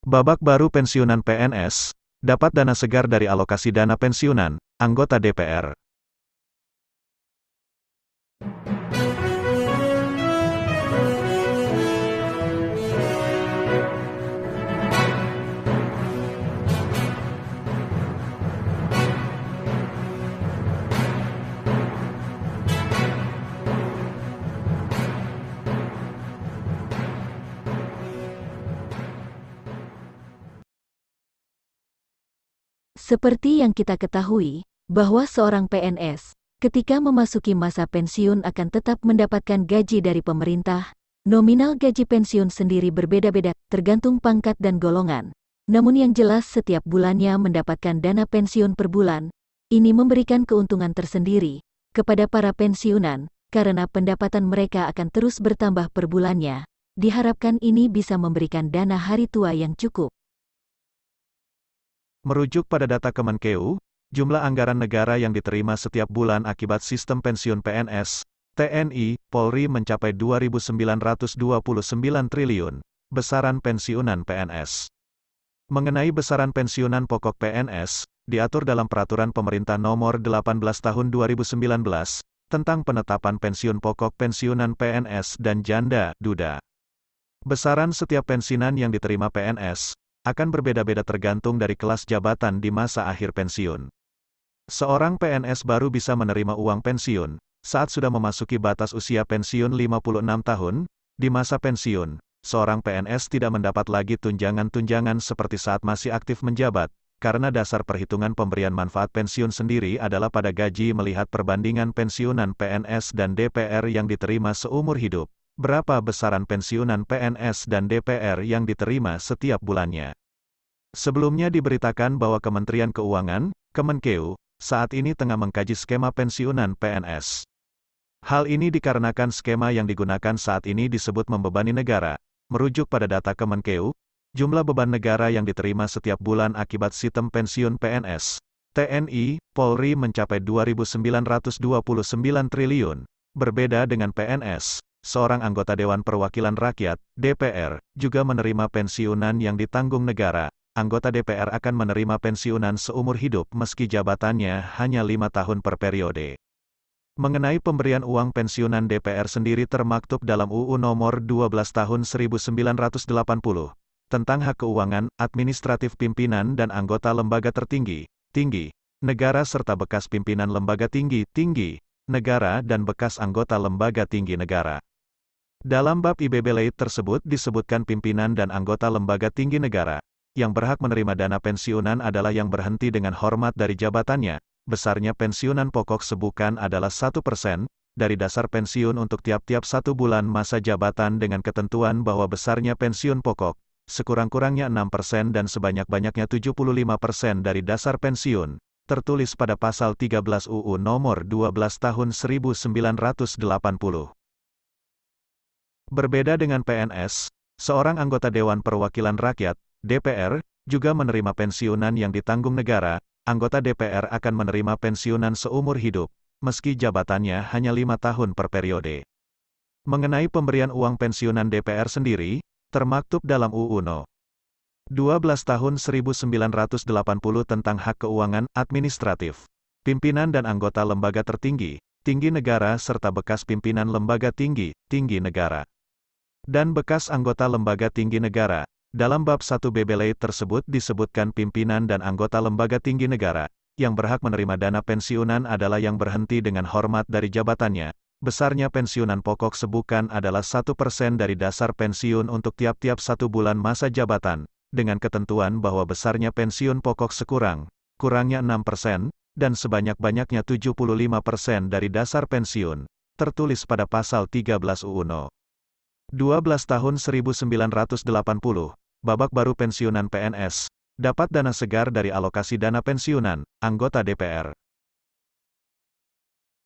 Babak baru pensiunan PNS, dapat dana segar dari alokasi dana pensiunan, anggota DPR. Seperti yang kita ketahui, bahwa seorang PNS, ketika memasuki masa pensiun akan tetap mendapatkan gaji dari pemerintah. Nominal gaji pensiun sendiri berbeda-beda, tergantung pangkat dan golongan. Namun yang jelas setiap bulannya mendapatkan dana pensiun per bulan. Ini memberikan keuntungan tersendiri kepada para pensiunan, karena pendapatan mereka akan terus bertambah per bulannya. Diharapkan ini bisa memberikan dana hari tua yang cukup. Merujuk pada data Kemenkeu, jumlah anggaran negara yang diterima setiap bulan akibat sistem pensiun PNS, TNI, Polri mencapai 2.929 triliun, besaran pensiunan PNS. Mengenai besaran pensiunan pokok PNS, diatur dalam Peraturan Pemerintah Nomor 18 Tahun 2019, tentang penetapan pensiun pokok pensiunan PNS dan janda, duda. Besaran setiap pensiunan yang diterima PNS, akan berbeda-beda tergantung dari kelas jabatan di masa akhir pensiun. Seorang PNS baru bisa menerima uang pensiun saat sudah memasuki batas usia pensiun 56 tahun. Di masa pensiun, seorang PNS tidak mendapat lagi tunjangan-tunjangan seperti saat masih aktif menjabat, karena dasar perhitungan pemberian manfaat pensiun sendiri adalah pada gaji melihat perbandingan pensiunan PNS dan DPR yang diterima seumur hidup. Berapa besaran pensiunan PNS dan DPR yang diterima setiap bulannya. Sebelumnya diberitakan bahwa Kementerian Keuangan, Kemenkeu, saat ini tengah mengkaji skema pensiunan PNS. Hal ini dikarenakan skema yang digunakan saat ini disebut membebani negara. Merujuk pada data Kemenkeu, jumlah beban negara yang diterima setiap bulan akibat sistem pensiun PNS, TNI, Polri mencapai 2.929 triliun. Berbeda dengan PNS, seorang anggota Dewan Perwakilan Rakyat, DPR, juga menerima pensiunan yang ditanggung negara. Anggota DPR akan menerima pensiunan seumur hidup meski jabatannya hanya 5 tahun per periode. Mengenai pemberian uang pensiunan DPR sendiri termaktub dalam UU Nomor 12 Tahun 1980, tentang hak keuangan, administratif pimpinan dan anggota lembaga tertinggi, tinggi, negara serta bekas pimpinan lembaga tinggi, tinggi, negara dan bekas anggota lembaga tinggi negara. Dalam bab IBBLE tersebut disebutkan pimpinan dan anggota lembaga tinggi negara, yang berhak menerima dana pensiunan adalah yang berhenti dengan hormat dari jabatannya. Besarnya pensiunan pokok sebukan adalah 1% dari dasar pensiun untuk tiap-tiap 1 bulan masa jabatan dengan ketentuan bahwa besarnya pensiun pokok, sekurang-kurangnya 6% dan sebanyak-banyaknya 75% dari dasar pensiun, tertulis pada pasal 13 UU Nomor 12 Tahun 1980. Berbeda dengan PNS, seorang anggota Dewan Perwakilan Rakyat, DPR, juga menerima pensiunan yang ditanggung negara. Anggota DPR akan menerima pensiunan seumur hidup, meski jabatannya hanya 5 tahun per periode. Mengenai pemberian uang pensiunan DPR sendiri, termaktub dalam UU No. 12 Tahun 1980 tentang hak keuangan administratif, pimpinan dan anggota lembaga tertinggi, tinggi negara serta bekas pimpinan lembaga tinggi, tinggi negara, dan bekas anggota lembaga tinggi negara. Dalam bab 1 BBLE tersebut disebutkan pimpinan dan anggota lembaga tinggi negara, yang berhak menerima dana pensiunan adalah yang berhenti dengan hormat dari jabatannya. Besarnya pensiunan pokok sebukan adalah 1% dari dasar pensiun untuk tiap-tiap 1 bulan masa jabatan, dengan ketentuan bahwa besarnya pensiun pokok kurangnya 6%, dan sebanyak-banyaknya 75% dari dasar pensiun, tertulis pada pasal 13 UU No. 12 Tahun 1980. Babak baru pensiunan PNS, dapat dana segar dari alokasi dana pensiunan, anggota DPR.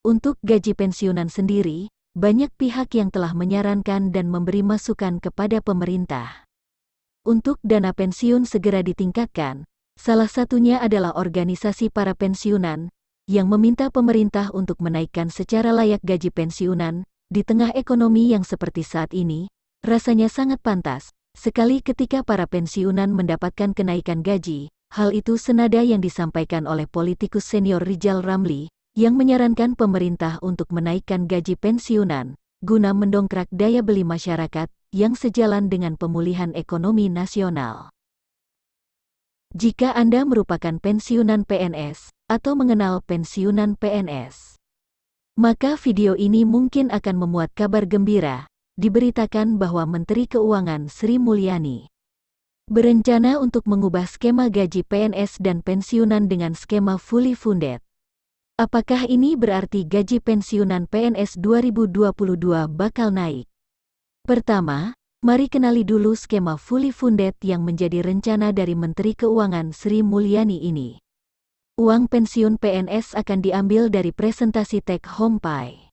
Untuk gaji pensiunan sendiri, banyak pihak yang telah menyarankan dan memberi masukan kepada pemerintah. Untuk dana pensiun segera ditingkatkan, salah satunya adalah organisasi para pensiunan, yang meminta pemerintah untuk menaikkan secara layak gaji pensiunan. Di tengah ekonomi yang seperti saat ini, rasanya sangat pantas Sekali ketika para pensiunan mendapatkan kenaikan gaji, hal itu senada yang disampaikan oleh politikus senior Rijal Ramli, yang menyarankan pemerintah untuk menaikkan gaji pensiunan, guna mendongkrak daya beli masyarakat, yang sejalan dengan pemulihan ekonomi nasional. Jika Anda merupakan pensiunan PNS, atau mengenal pensiunan PNS, maka video ini mungkin akan memuat kabar gembira. Diberitakan bahwa Menteri Keuangan Sri Mulyani berencana untuk mengubah skema gaji PNS dan pensiunan dengan skema fully funded. Apakah ini berarti gaji pensiunan PNS 2022 bakal naik? Pertama, mari kenali dulu skema fully funded yang menjadi rencana dari Menteri Keuangan Sri Mulyani ini. Uang pensiun PNS akan diambil dari presentasi take home pay.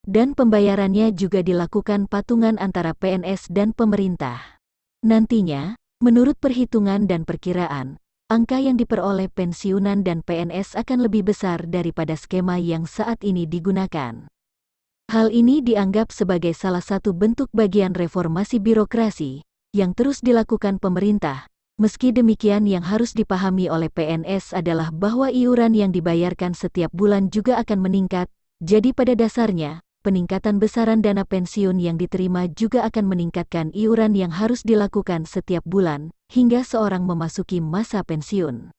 Dan pembayarannya juga dilakukan patungan antara PNS dan pemerintah. Nantinya, menurut perhitungan dan perkiraan, angka yang diperoleh pensiunan dan PNS akan lebih besar daripada skema yang saat ini digunakan. Hal ini dianggap sebagai salah satu bentuk bagian reformasi birokrasi yang terus dilakukan pemerintah. Meski demikian, yang harus dipahami oleh PNS adalah bahwa iuran yang dibayarkan setiap bulan juga akan meningkat. Jadi pada dasarnya, peningkatan besaran dana pensiun yang diterima juga akan meningkatkan iuran yang harus dilakukan setiap bulan, hingga seorang memasuki masa pensiun.